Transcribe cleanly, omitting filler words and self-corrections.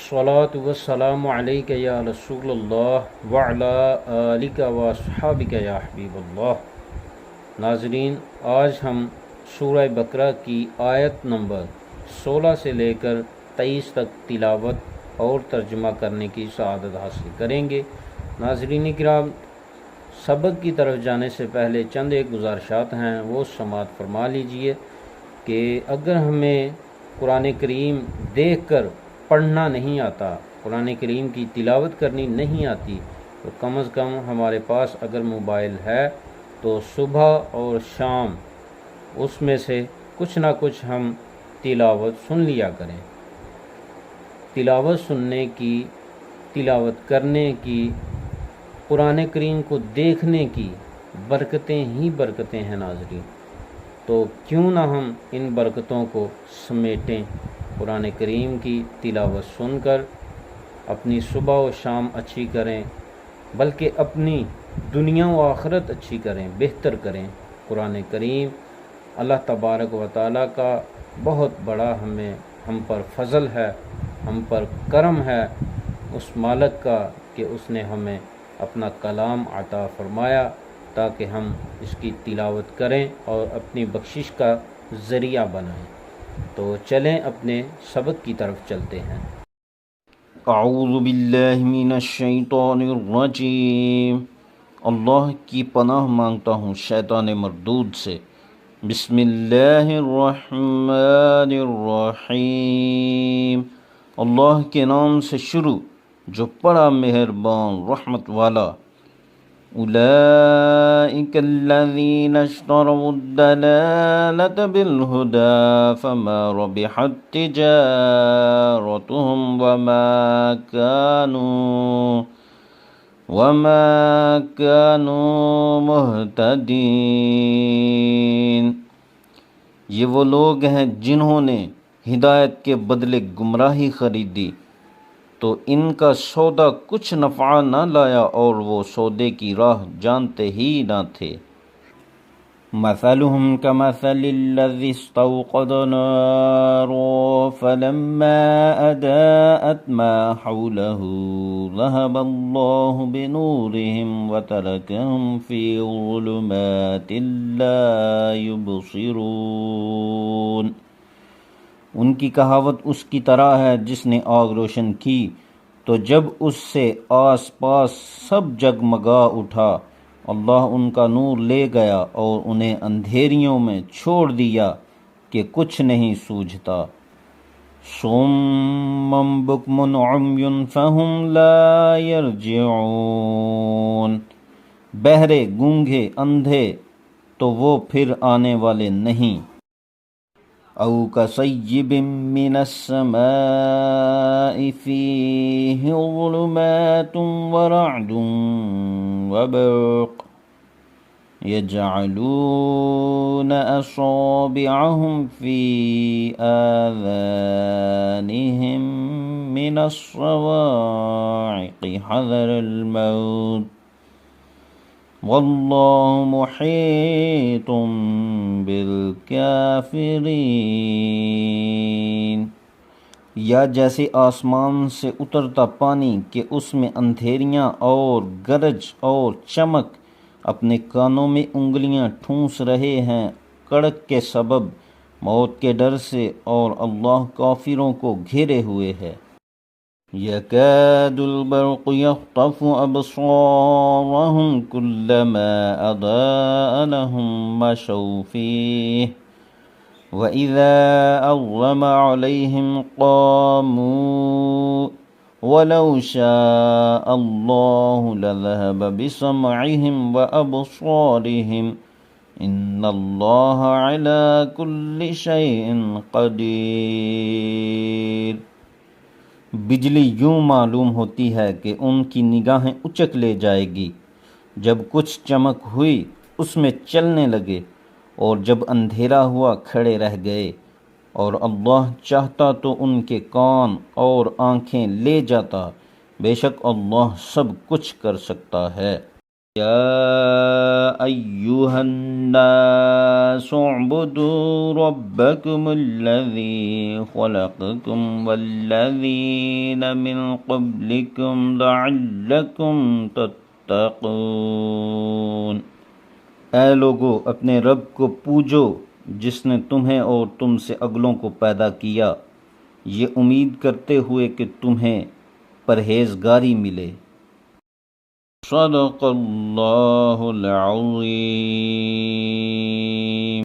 अस्सलातु वस्सलामु अलैका या रसूल अल्लाह वअला आलिका व अस्हाबिका या हबीबल्लाह। नाज़रीन, आज हम सूरह बकरा की आयत नंबर 16 से लेकर 23 तक तिलावत और तर्जुमा करने की सआदत हासिल करेंगे। नाज़रीन किराम, सबक की तरफ जाने से पहले चंद एक गुजारिशात हैं, वो समाअत फरमा लीजिए कि अगर हमें कुरान करीम देख कर पढ़ना नहीं आता, कुरान करीम की तिलावत करनी नहीं आती, तो कम से कम हमारे पास अगर मोबाइल है तो सुबह और शाम उसमें से कुछ ना कुछ हम तिलावत सुन लिया करें। तिलावत सुनने की, तिलावत करने की, कुरान करीम को देखने की बरकतें ही बरकतें हैं नाज़रीन। तो क्यों ना हम इन बरकतों को समेटें, कुरान करीम की तिलावत सुनकर अपनी सुबह और शाम अच्छी करें, बल्कि अपनी दुनिया व आखिरत अच्छी करें, बेहतर करें। कुरान करीम अल्लाह तबारक व तआला का बहुत बड़ा हम पर फजल है, हम पर करम है उस मालिक का कि उसने हमें अपना कलाम अता फरमाया ताकि हम इसकी तिलावत करें और अपनी बख्शिश का ज़रिया बनाएं। तो चलें अपने सबक की तरफ चलते हैं। अऊज़ु बिल्लाहि मिनश शैतानिर रजीम। अल्लाह की पनाह मांगता हूँ शैतान मरदूद से। बिस्मिल्लाहिर रहमानिर रहीम। अल्लाह के नाम से शुरू जो बड़ा मेहरबान रहमत वाला। उलाइका अल्लज़ीना इश्तरवुद्दलालता बिलहुदा फमा रबिहत तिजारतुहुम वमा कानू मुहतदीन। ये वो लोग हैं जिन्होंने हिदायत के बदले गुमराही खरीदी, तो इनका सौदा कुछ नफ़ा न लाया और वो सौदे की राह जानते ही न थे। मसलुहुम कमसलिल्लज़ी इस्तौक़द नारन फलम्मा अदाअत मा हौलहु ज़हबल्लाहु बिनूरिहिम व तरकहुम फ़ी ज़ुलुमातिन ला युबसिरून। उनकी कहावत उसकी तरह है जिसने आग रोशन की, तो जब उससे आस पास सब जगमगा उठा, अल्लाह उनका नूर ले गया और उन्हें अंधेरियों में छोड़ दिया कि कुछ नहीं सूझता। सुम्मम बुकमुन उम्युन फहुम ला यरजिऊन। बहरे, गूंगे, अंधे, तो वो फिर आने वाले नहीं। औ कसय्यिबिम मिनस समाइ फीहि ज़ुलुमातुन व रअदुन व बर्क़ यजअलून असाबिअहुम फी आज़ानिहिम मिनस सवाइक़ि हज़रल मौत वल्लाहु मुहीतुम बिलकाफिरीन। या जैसे आसमान से उतरता पानी कि उसमें अंधेरियां और गरज और चमक अपने कानों में उंगलियां ठूंस रहे हैं कड़क के सबब मौत के डर से, और अल्लाह काफिरों को घेरे हुए है। यकादुल बर्क़ु यख़्तफ़ु अबसारहुम कुल्लमा अज़ाअ लहुम मशौ फ़ीहि व इज़ा अज़्लम अलैहिम क़ामू वलौ शाअ अल्लाहु लज़हब बिसमइहिम व अबसारिहिम इन्नल्लाह अला कुल्लि शैइन क़दीर। बिजली यूं मालूम होती है कि उनकी निगाहें उचक ले जाएगी। जब कुछ चमक हुई उसमें चलने लगे, और जब अंधेरा हुआ खड़े रह गए, और अल्लाह चाहता तो उनके कान और आँखें ले जाता। बेशक अल्लाह सब कुछ कर सकता है। يا أيها الناس اعبدوا ربكم الذي خلقكم والذين من قبلكم لعلكم تتقون۔ اے لوگو، اپنے رب کو پوجو جس نے تمہیں اور تم سے اگلوں کو پیدا کیا، یہ امید کرتے ہوئے کہ تمہیں پرہیزگاری ملے۔ صدق اللہ العظیم۔